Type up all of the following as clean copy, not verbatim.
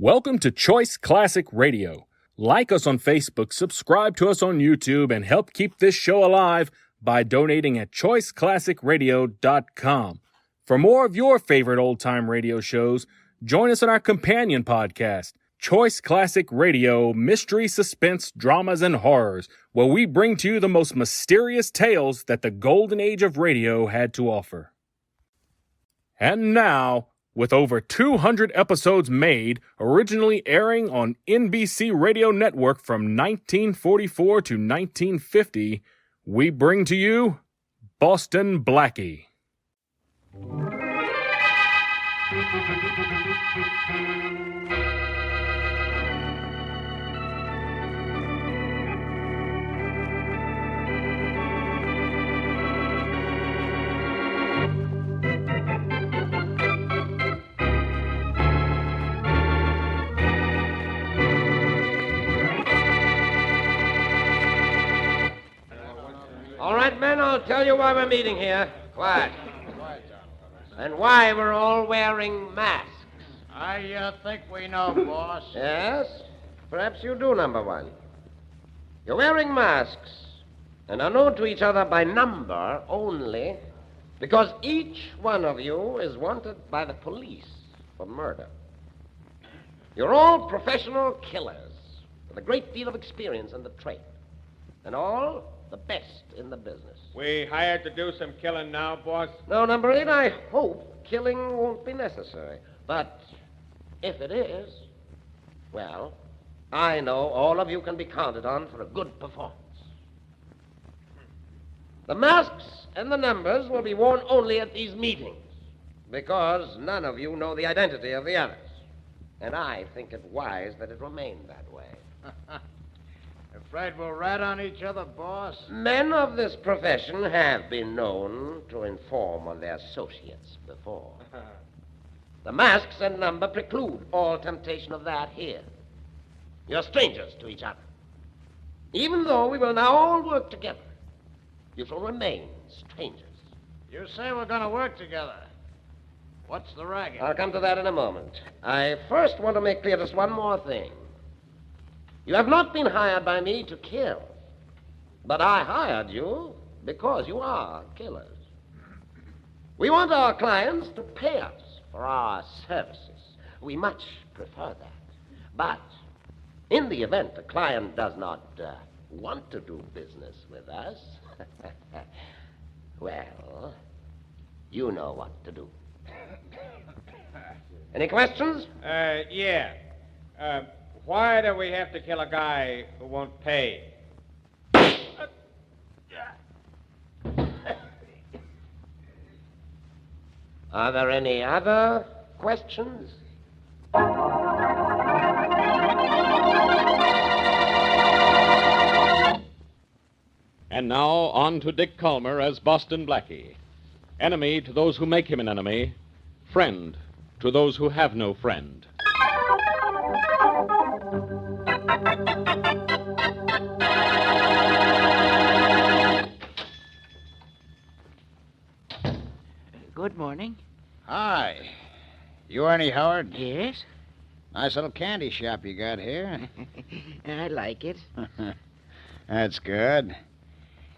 Welcome to Choice Classic Radio. Like us on Facebook, subscribe to us on YouTube, and help keep this show alive by donating at choiceclassicradio.com. For more of your favorite old-time radio shows, join us on our companion podcast, Choice Classic Radio, Mystery, Suspense, Dramas, and Horrors, where we bring to you the most mysterious tales that the golden age of radio had to offer. And now, with over 200 episodes made, originally airing on NBC Radio Network from 1944 to 1950, we bring to you Boston Blackie. All right, men, I'll tell you why we're meeting here. Quiet. And why we're all wearing masks. I think we know, boss. Yes? Perhaps you do, number one. You're wearing masks and are known to each other by number only because each one of you is wanted by the police for murder. You're all professional killers with a great deal of experience in the trade. And all the best in the business. We hired to do some killing now, boss? No, number 8, I hope killing won't be necessary. But if it is, well, I know all of you can be counted on for a good performance. The masks and the numbers will be worn only at these meetings because none of you know the identity of the others. And I think it wise that it remain that way. Afraid we'll rat on each other, boss? Men of this profession have been known to inform on their associates before. The masks and number preclude all temptation of that here. You're strangers to each other. Even though we will now all work together, you shall remain strangers. You say we're going to work together. What's the racket? I'll come to that in a moment. I first want to make clear just one more thing. You have not been hired by me to kill, but I hired you because you are killers. We want our clients to pay us for our services. We much prefer that. But in the event a client does not want to do business with us, well, you know what to do. Any questions? Yeah. Why do we have to kill a guy who won't pay? Are there any other questions? And now on to Dick Calmer as Boston Blackie. Enemy to those who make him an enemy. Friend to those who have no friend. Good morning. Hi. You Ernie Howard? Yes? Nice little candy shop you got here. I like it. That's good.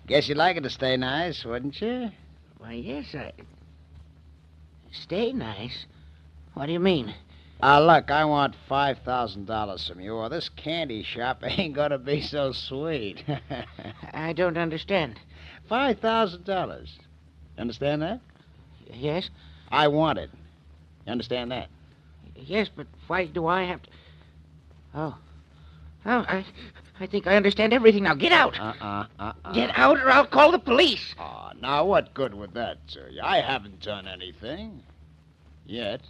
Guess you'd like it to stay nice, wouldn't you? Why, yes, Stay nice? What do you mean? Look, I want $5,000 from you, or this candy shop ain't gonna be so sweet. I don't understand. $5,000. Understand that? Yes? I want it. You understand that? Yes, but why do I have to... Oh, I think I understand everything now. Get out! Get out or I'll call the police. Oh, now what good would that do you? I haven't done anything. Yet.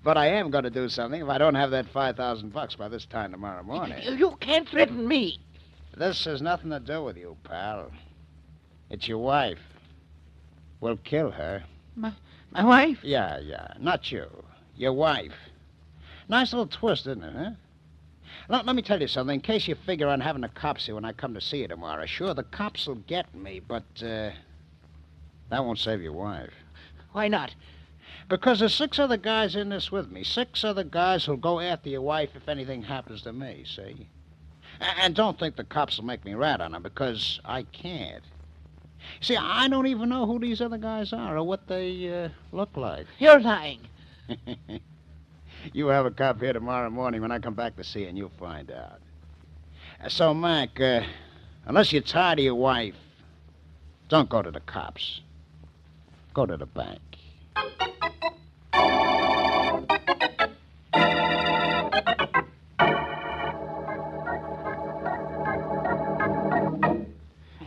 But I am going to do something if I don't have that $5,000 by this time tomorrow morning. You can't threaten me. This has nothing to do with you, pal. It's your wife. We'll kill her. My wife? Yeah. Not you. Your wife. Nice little twist, isn't it, huh? Let me tell you something. In case you figure on having the cops here when I come to see you tomorrow. Sure, the cops will get me, but that won't save your wife. Why not? Because there's 6 other guys in this with me. 6 other guys who'll go after your wife if anything happens to me, see? And don't think the cops will make me rat on them, because I can't. See, I don't even know who these other guys are or what they look like. You're lying. You have a cop here tomorrow morning when I come back to see you, and you'll find out. So, Mac, unless you're tired of your wife, don't go to the cops. Go to the bank.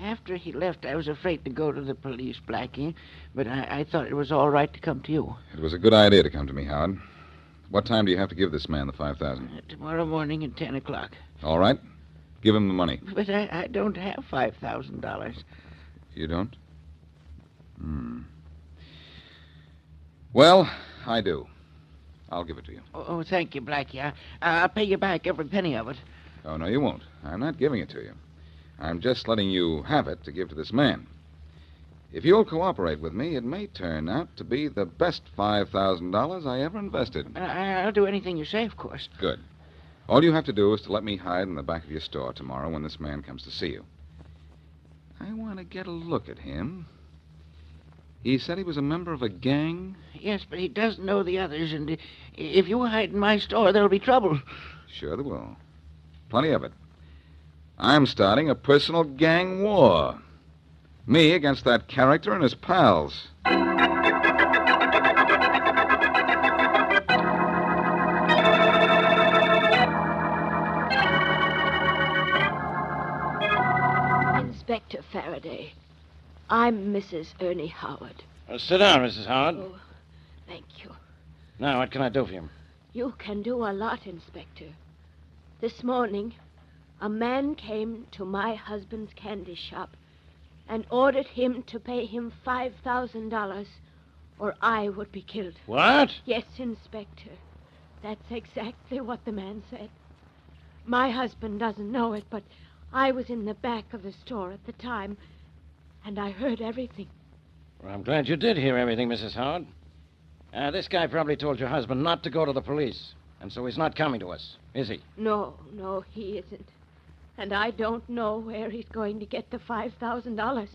After he left, I was afraid to go to the police, Blackie, but I thought it was all right to come to you. It was a good idea to come to me, Howard. What time do you have to give this man the $5,000? Tomorrow morning at 10 o'clock. All right. Give him the money. But I don't have $5,000. You don't? Well, I do. I'll give it to you. Oh, thank you, Blackie. I'll pay you back every penny of it. Oh, no, you won't. I'm not giving it to you. I'm just letting you have it to give to this man. If you'll cooperate with me, it may turn out to be the best $5,000 I ever invested. I'll do anything you say, of course. Good. All you have to do is to let me hide in the back of your store tomorrow when this man comes to see you. I want to get a look at him. He said he was a member of a gang? Yes, but he doesn't know the others, and if you hide in my store, there'll be trouble. Sure there will. Plenty of it. I'm starting a personal gang war. Me against that character and his pals. Inspector Faraday, I'm Mrs. Ernie Howard. Sit down, Mrs. Howard. Oh, thank you. Now, what can I do for you? You can do a lot, Inspector. This morning, a man came to my husband's candy shop and ordered him to pay him $5,000 or I would be killed. What? Yes, Inspector. That's exactly what the man said. My husband doesn't know it, but I was in the back of the store at the time, and I heard everything. Well, I'm glad you did hear everything, Mrs. Howard. This guy probably told your husband not to go to the police, and so he's not coming to us, is he? No, he isn't. And I don't know where he's going to get the $5,000.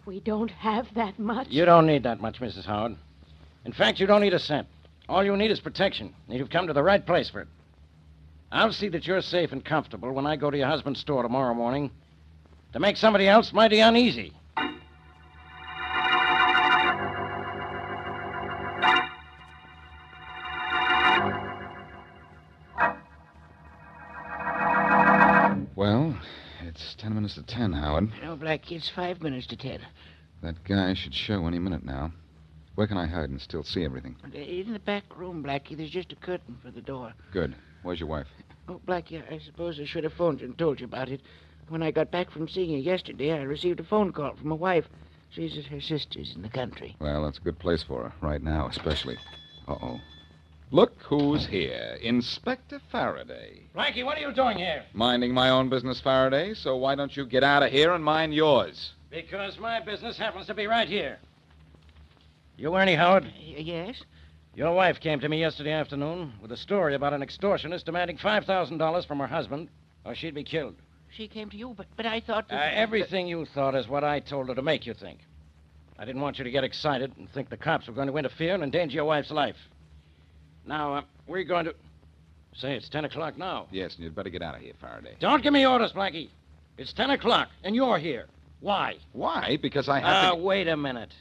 We don't have that much. You don't need that much, Mrs. Howard. In fact, you don't need a cent. All you need is protection, and you've come to the right place for it. I'll see that you're safe and comfortable when I go to your husband's store tomorrow morning to make somebody else mighty uneasy. Well, it's 10 minutes to 10, Howard. No, Blackie, it's 5 minutes to 10. That guy should show any minute now. Where can I hide and still see everything? In the back room, Blackie, there's just a curtain for the door. Good. Where's your wife? Oh, Blackie, I suppose I should have phoned you and told you about it. When I got back from seeing you yesterday, I received a phone call from my wife. She's at her sister's in the country. Well, that's a good place for her, right now especially. Uh-oh. Look who's here. Inspector Faraday. Blackie, what are you doing here? Minding my own business, Faraday, so why don't you get out of here and mind yours? Because my business happens to be right here. You, Ernie Howard? Yes? Your wife came to me yesterday afternoon with a story about an extortionist demanding $5,000 from her husband, or she'd be killed. She came to you, but I thought... Everything you thought is what I told her to make you think. I didn't want you to get excited and think the cops were going to interfere and endanger your wife's life. Now, we're going to... Say, it's 10 o'clock now. Yes, and you'd better get out of here, Faraday. Don't give me orders, Blackie. It's 10 o'clock, and you're here. Why? Why? Because I have to... Wait a minute.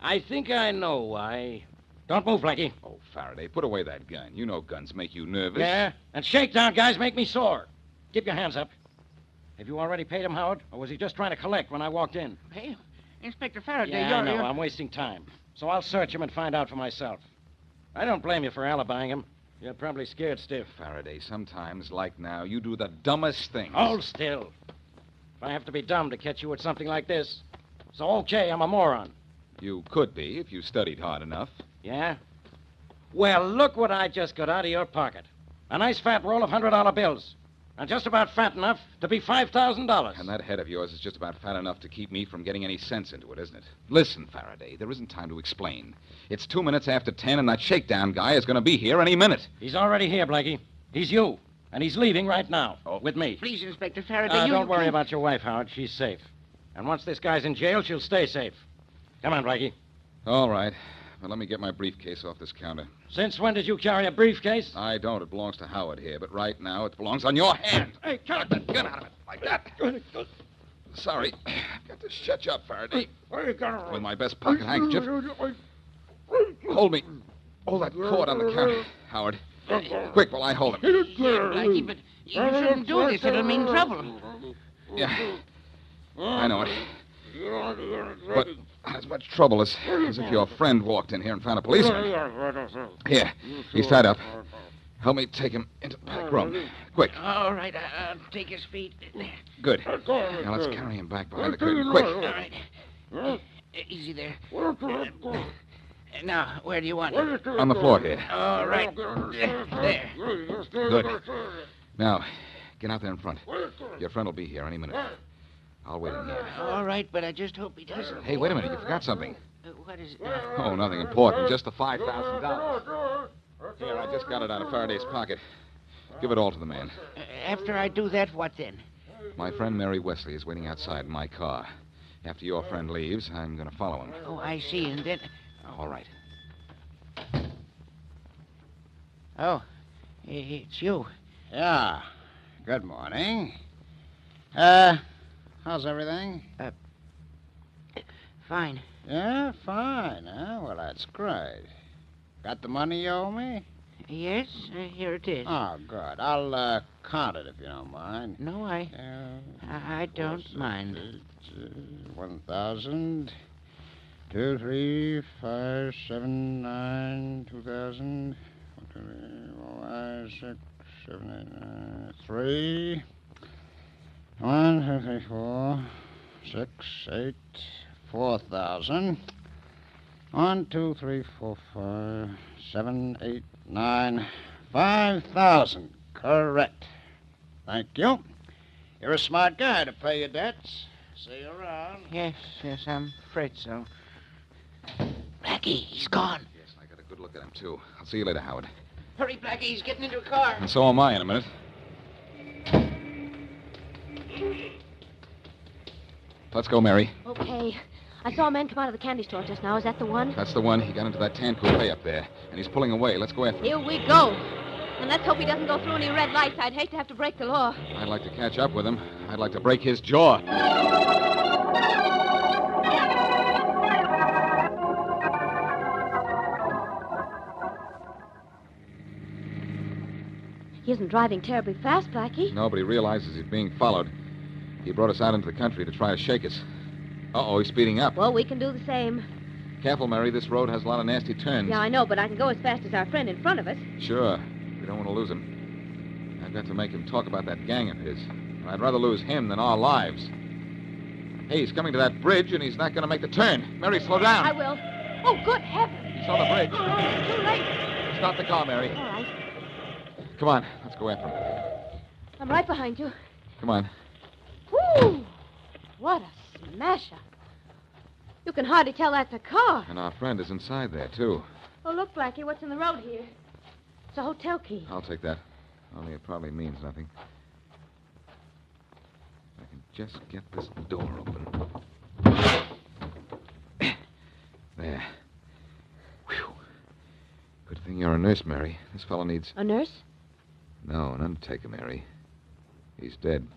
I think I know why. Don't move, Blackie. Oh, Faraday, put away that gun. You know guns make you nervous. Yeah? And shakedown guys make me sore. Keep your hands up. Have you already paid him, Howard? Or was he just trying to collect when I walked in? Hey, Inspector Faraday, Yeah, I know. you're... I'm wasting time. So I'll search him and find out for myself. I don't blame you for alibying him. You're probably scared stiff. Faraday, sometimes, like now, you do the dumbest things. Hold still. If I have to be dumb to catch you at something like this, so okay, I'm a moron. You could be if you studied hard enough. Yeah? Well, look what I just got out of your pocket. A nice fat roll of $100 bills. are just about fat enough to be $5,000. And that head of yours is just about fat enough to keep me from getting any sense into it, isn't it? Listen, Faraday, there isn't time to explain. It's 2 minutes after 10, and that shakedown guy is going to be here any minute. He's already here, Blackie. He's you. And he's leaving right now. With me. Please, Inspector Faraday, Don't worry about your wife, Howard. She's safe. And once this guy's in jail, she'll stay safe. Come on, Blackie. All right. Now, let me get my briefcase off this counter. Since when did you carry a briefcase? I don't. It belongs to Howard here. But right now, it belongs on your hand. Hey, get that gun out of it. Like that. Sorry. I've got to shut you up, Faraday. With my best pocket handkerchief. Hold me. Hold that cord on the counter, Howard. Quick, while I hold him. Blackie, but you shouldn't do this. It'll mean trouble. Yeah. I know it. But as much trouble as if your friend walked in here and found a policeman. Here, he's tied up. Help me take him into the back room. Quick. All right, I'll take his feet. Good. Now let's carry him back behind the curtain. Quick. All right. Easy there. Now, where do you want him? On the floor here. All right. There. Good. Now, get out there in front. Your friend will be here any minute. I'll wait in here. All right, but I just hope he doesn't. Hey, wait a minute. You forgot something. What is it? Oh, nothing important. Just the $5,000. Here, I just got it out of Faraday's pocket. Give it all to the man. After I do that, what then? My friend Mary Wesley is waiting outside in my car. After your friend leaves, I'm going to follow him. Oh, I see. And then... All right. Oh, it's you. Yeah. Good morning. How's everything? Fine. Yeah, fine. Well, that's great. Got the money you owe me? Yes, here it is. Oh, good. I'll count it if you don't mind. No, I don't mind. 1,000. 2, 3, 5, 7, 9, 2,000. 1, 2, 3, 4, 5, 6, 7, 8, 9, 3. 1, 2, 3, 4, 6, 8, 4,000. 1, 2, 3, 4, 5, 7, 8, 9, 5,000. Correct. Thank you. You're a smart guy to pay your debts. See you around. Yes, I'm afraid so. Blackie, he's gone. Yes, I got a good look at him, too. I'll see you later, Howard. Hurry, Blackie, he's getting into a car. And so am I in a minute. Let's go, Mary. Okay. I saw a man come out of the candy store just now. Is that the one? That's the one. He got into that tan coupe up there, and he's pulling away. Let's go after him. Here we go. And let's hope he doesn't go through any red lights. I'd hate to have to break the law. I'd like to catch up with him. I'd like to break his jaw. He isn't driving terribly fast, Blackie. Nobody realizes he's being followed. He brought us out into the country to try to shake us. Uh-oh, he's speeding up. Well, we can do the same. Careful, Mary. This road has a lot of nasty turns. Yeah, I know, but I can go as fast as our friend in front of us. Sure. We don't want to lose him. I've got to make him talk about that gang of his. I'd rather lose him than our lives. Hey, he's coming to that bridge, and he's not going to make the turn. Mary, slow down. I will. Oh, good heavens. He's on the bridge. Oh, it's too late. Stop the car, Mary. All right. Come on. Let's go after him. I'm right behind you. Come on. Whew. What a smasher. You can hardly tell that's a car. And our friend is inside there, too. Oh, look, Blackie, what's in the road here? It's a hotel key. I'll take that. Only it probably means nothing. I can just get this door open. There. Whew. Good thing you're a nurse, Mary. This fellow needs... A nurse? No, an undertaker, Mary. He's dead.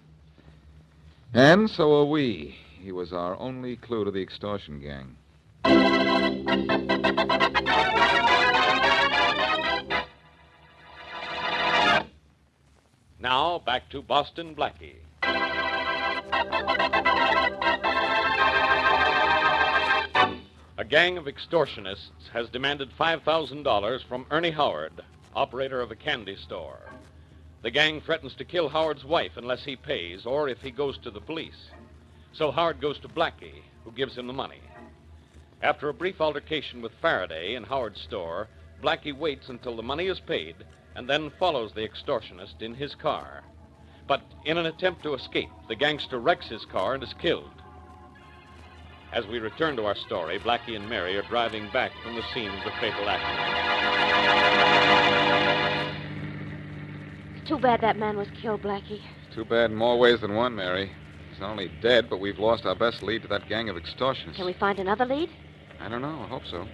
And so are we. He was our only clue to the extortion gang. Now, back to Boston Blackie. A gang of extortionists has demanded $5,000 from Ernie Howard, operator of a candy store. The gang threatens to kill Howard's wife unless he pays or if he goes to the police. So Howard goes to Blackie, who gives him the money. After a brief altercation with Faraday in Howard's store, Blackie waits until the money is paid and then follows the extortionist in his car. But in an attempt to escape, the gangster wrecks his car and is killed. As we return to our story, Blackie and Mary are driving back from the scene of the fatal accident. It's too bad that man was killed, Blackie. Too bad in more ways than one, Mary. He's not only dead, but we've lost our best lead to that gang of extortionists. Can we find another lead? I don't know. I hope so.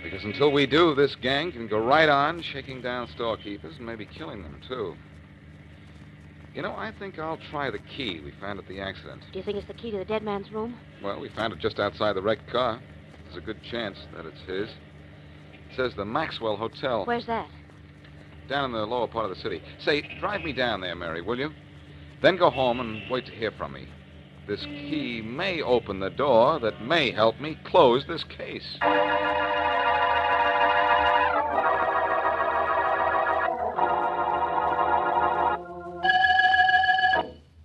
Because until we do, this gang can go right on shaking down storekeepers and maybe killing them, too. You know, I think I'll try the key we found at the accident. Do you think it's the key to the dead man's room? Well, we found it just outside the wrecked car. There's a good chance that it's his. It says the Maxwell Hotel. Where's that? Down in the lower part of the city. Say, drive me down there, Mary, will you? Then go home and wait to hear from me. This key may open the door that may help me close this case.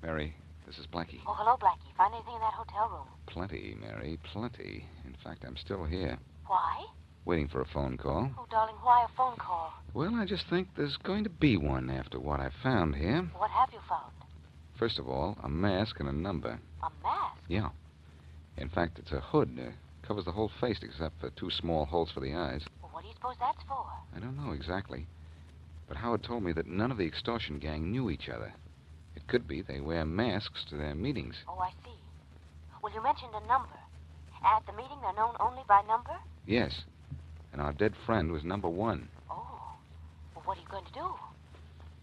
Mary, this is Blackie. Oh, hello, Blackie. Find anything in that hotel room? Plenty, Mary, plenty. In fact, I'm still here, Why? waiting for a phone call. Oh, darling, why a phone call? Well, I just think there's going to be one after what I found here. What have you found? First of all, a mask and a number. A mask? Yeah. In fact, it's a hood. Covers the whole face except for 2 small holes for the eyes. Well, what do you suppose that's for? I don't know exactly. But Howard told me that none of the extortion gang knew each other. It could be they wear masks to their meetings. Oh, I see. Well, you mentioned a number. At the meeting, they're known only by number? Yes. And our dead friend was number 1. Oh. Well, what are you going to do?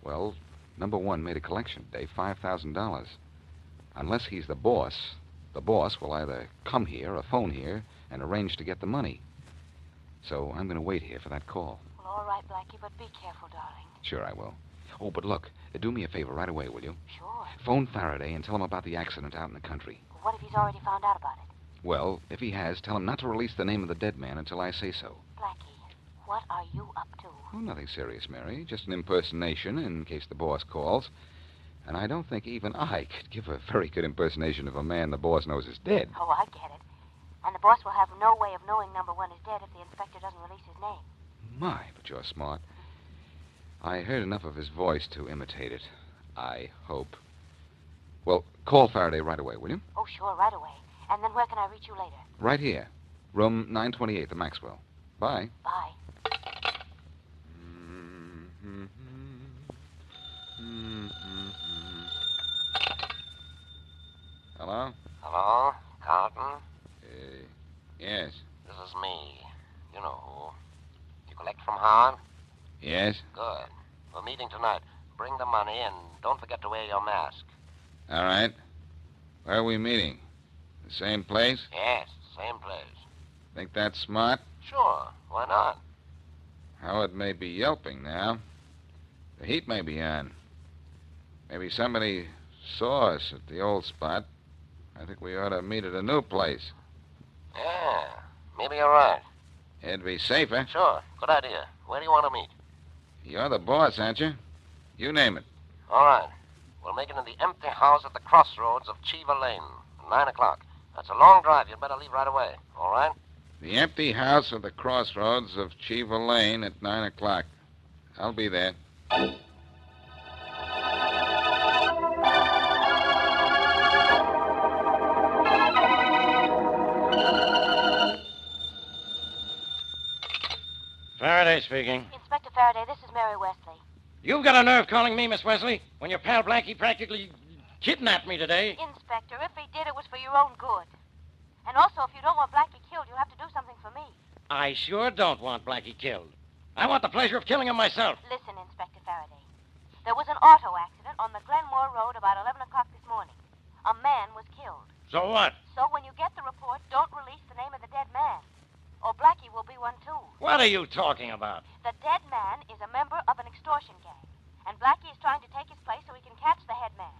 Well, number 1 made a collection today, $5,000. Unless he's the boss will either come here or phone here and arrange to get the money. So I'm going to wait here for that call. Well, all right, Blackie, but be careful, darling. Sure, I will. Oh, but look, do me a favor right away, will you? Sure. Phone Faraday and tell him about the accident out in the country. Well, what if he's already found out about it? Well, if he has, tell him not to release the name of the dead man until I say so. Blackie, what are you up to? Oh, nothing serious, Mary. Just an impersonation in case the boss calls. And I don't think even I could give a very good impersonation of a man the boss knows is dead. Oh, I get it. And the boss will have no way of knowing number 1 is dead if the inspector doesn't release his name. My, but you're smart. I heard enough of his voice to imitate it. I hope. Well, call Faraday right away, will you? Oh, sure, right away. And then where can I reach you later? Right here. Room 928, the Maxwell. Bye. Bye. Hello? Hello? Carlton? Yes. This is me. You know who. You collect from Howard? Yes? Good. We're meeting tonight. Bring the money and don't forget to wear your mask. All right. Where are we meeting? The same place? Yes, same place. Think that's smart? Sure. Why not? Howard may be yelping now. The heat may be on. Maybe somebody saw us at the old spot. I think we ought to meet at a new place. Yeah, maybe you're right. It'd be safer. Sure. Good idea. Where do you want to meet? You're the boss, aren't you? You name it. All right. We'll make it in the empty house at the crossroads of Cheever Lane. 9 o'clock. That's a long drive. You'd better leave right away. All right? The empty house at the crossroads of Cheever Lane at 9 o'clock. I'll be there. Faraday speaking. Inspector Faraday, this is Mary Wesley. You've got a nerve calling me, Miss Wesley, when your pal Blackie practically kidnapped me today. Inspector, if he did, it was for your own good. And also, if you don't want Blackie killed, you have to do something for me. I sure don't want Blackie killed. I want the pleasure of killing him myself. Listen, Inspector Faraday. There was an auto accident on the Glenmore Road about 11 o'clock this morning. A man was killed. So what? So when you get the report, don't release the name of the dead man. Or Blackie will be one, too. What are you talking about? The dead man is a member of an extortion gang. And Blackie is trying to take his place so he can catch the head man.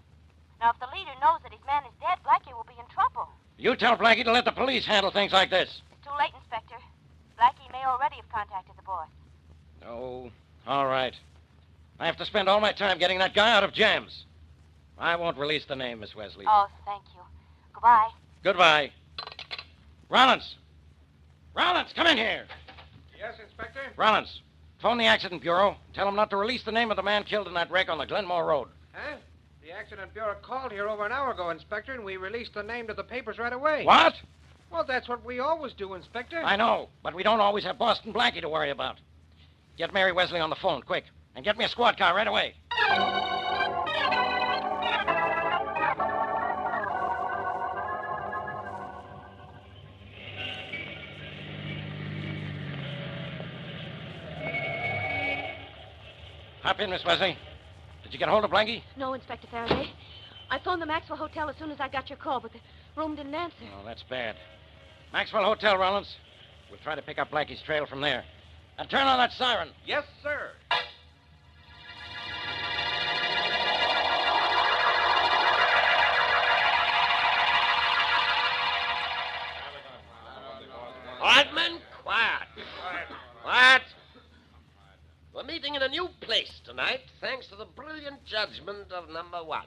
Now, if the leader knows that his man is dead, Blackie will be in trouble. You tell Blackie to let the police handle things like this. It's too late, Inspector. Blackie may already have contacted the boss. Oh, all right. I have to spend all my time getting that guy out of jams. I won't release the name, Miss Wesley. Oh, thank you. Goodbye. Goodbye. Rollins! Rollins, come in here. Yes, Inspector? Rollins, phone the accident bureau. Tell them not to release the name of the man killed in that wreck on the Glenmore Road. Huh? The Accident Bureau called here over an hour ago, Inspector, and we released the name to the papers right away. What? Well, that's what we always do, Inspector. I know, but we don't always have Boston Blackie to worry about. Get Mary Wesley on the phone, quick. And get me a squad car right away. Hop in, Miss Wesley. Did you get hold of Blackie? No, Inspector Faraday. I phoned the Maxwell Hotel as soon as I got your call, but the room didn't answer. Oh, that's bad. Maxwell Hotel, Rollins. We'll try to pick up Blackie's trail from there. And turn on that siren. Yes, sir. All right, men, quiet. Quiet. We're meeting in a new place tonight, thanks to the brilliant judgment of number one.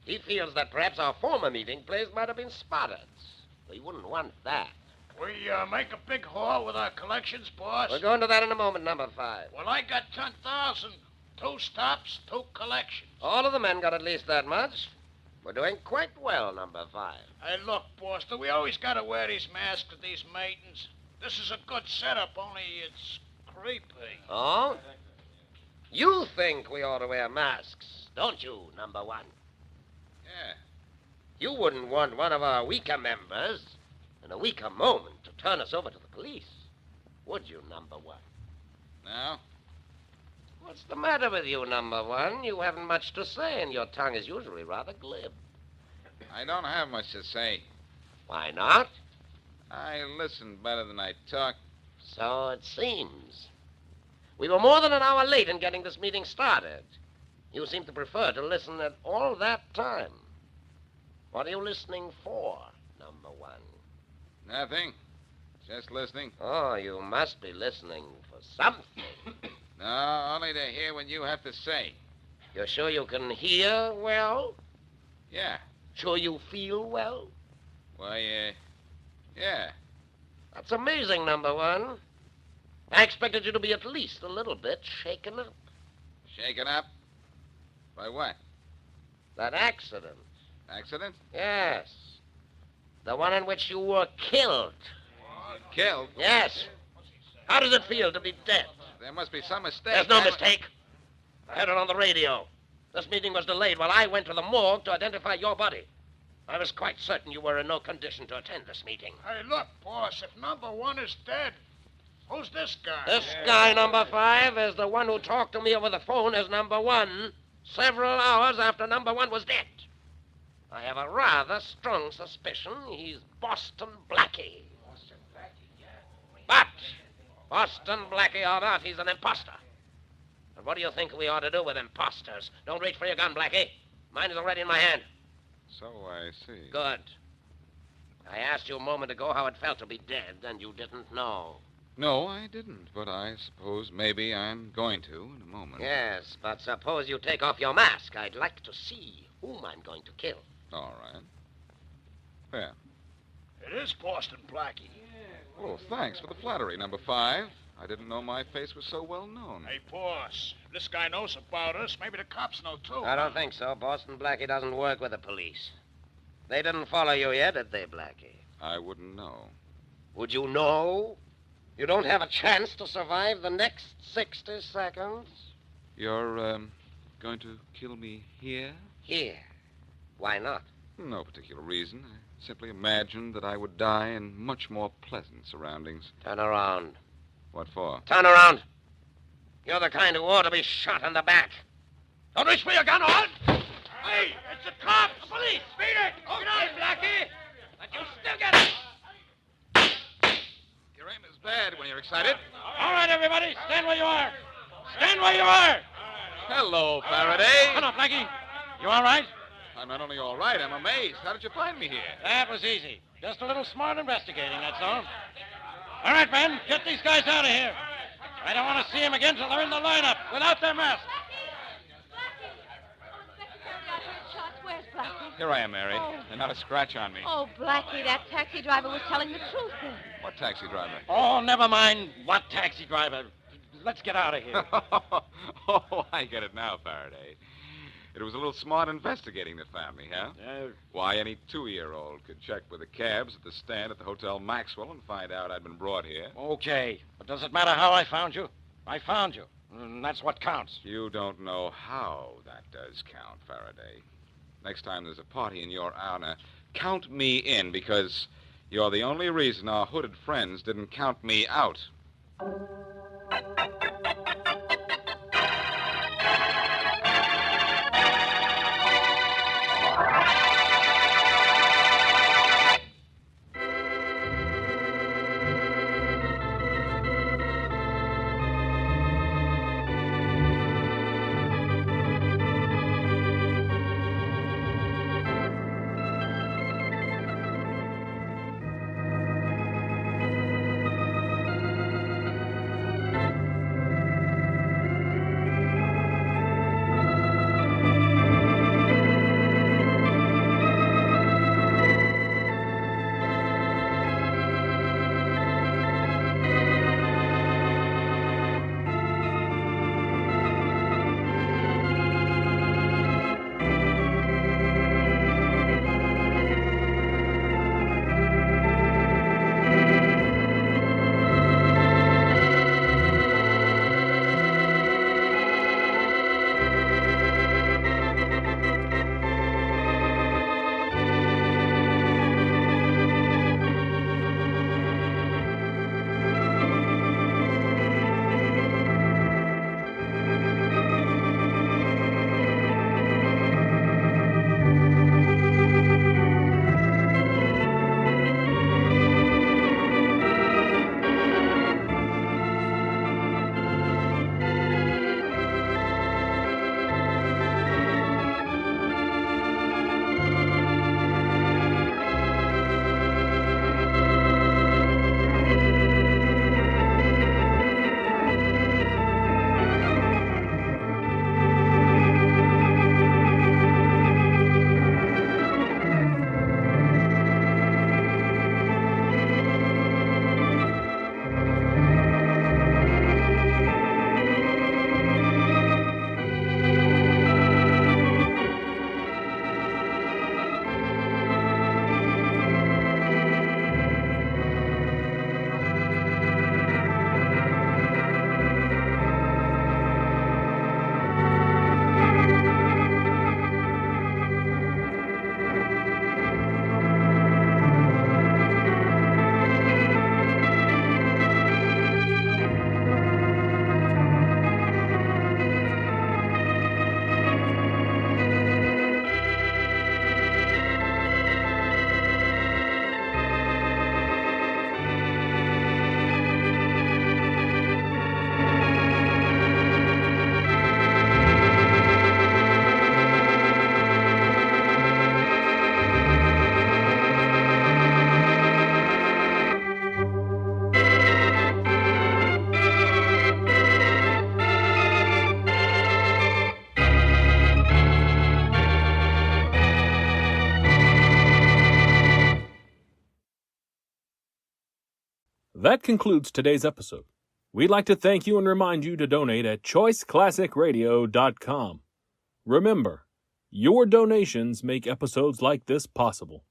He feels that perhaps our former meeting place might have been spotted. We wouldn't want that. We make a big haul with our collections, boss. We'll go into that in a moment, number 5. Well, I got 10,000. 2 stops, 2 collections. All of the men got at least that much. We're doing quite well, number 5. Hey, look, boss, we always got to wear these masks at these meetings. This is a good setup, only it's creepy. Oh? You think we ought to wear masks, don't you, number 1? Yeah. You wouldn't want one of our weaker members in a weaker moment to turn us over to the police, would you, number 1? No? What's the matter with you, number 1? You haven't much to say, and your tongue is usually rather glib. I don't have much to say. Why not? I listen better than I talk. So it seems. We were more than an hour late in getting this meeting started. You seem to prefer to listen at all that time. What are you listening for, number 1? Nothing. Just listening. Oh, you must be listening for something. No, only to hear what you have to say. You're sure you can hear well? Yeah. Sure you feel well? Why, yeah. That's amazing, number 1. I expected you to be at least a little bit shaken up. Shaken up? By what? That accident. Accident? Yes. The one in which you were killed. Killed? Yes. How does it feel to be dead? There must be some mistake. There's no mistake. I heard it on the radio. This meeting was delayed while I went to the morgue to identify your body. I was quite certain you were in no condition to attend this meeting. Hey, look, boss, if number 1 is dead, who's this guy? This guy, number 5, is the one who talked to me over the phone as number 1 several hours after number 1 was dead. I have a rather strong suspicion he's Boston Blackie. But Boston Blackie or not, he's an imposter. And what do you think we ought to do with imposters? Don't reach for your gun, Blackie. Mine is already in my hand. So I see. Good. I asked you a moment ago how it felt to be dead, and you didn't know. No, I didn't, but I suppose maybe I'm going to in a moment. Yes, but suppose you take off your mask. I'd like to see whom I'm going to kill. All right. There. It is Boston Blackie. Oh, thanks for the flattery, number 5. I didn't know my face was so well known. Hey, boss, this guy knows about us. Maybe the cops know, too. I don't think so. Boston Blackie doesn't work with the police. They didn't follow you yet, did they, Blackie? I wouldn't know. Would you know? You don't have a chance to survive the next 60 seconds? You're, going to kill me here? Here. Why not? No particular reason. I simply imagined that I would die in much more pleasant surroundings. Turn around. What for? Turn around. You're the kind who ought to be shot in the back. Don't reach for your gun, on! Hey, it's the cops! The police! Beat it! Okay, Blackie! But you still get it! Your aim is bad when you're excited. All right, everybody, stand where you are. Stand where you are. Hello, Faraday. Come on, Blackie. You all right? I'm not only all right, I'm amazed. How did you find me here? That was easy. Just a little smart investigating, that's all. All right, men, get these guys out of here. I don't want to see them again till they're in the lineup without their masks. Where's Blackie? Here I am, Mary. Oh. And not a scratch on me. Oh, Blackie, that taxi driver was telling the truth then. What taxi driver? Oh, never mind what taxi driver. Let's get out of here. Oh, I get it now, Faraday. It was a little smart investigating the family, huh? Why, any 2-year-old could check with the cabs at the stand at the Hotel Maxwell and find out I'd been brought here. Okay, but does it matter how I found you? I found you, and that's what counts. You don't know how that does count, Faraday. Next time there's a party in your honor, count me in, because you're the only reason our hooded friends didn't count me out. That concludes today's episode. We'd like to thank you and remind you to donate at choiceclassicradio.com. Remember, your donations make episodes like this possible.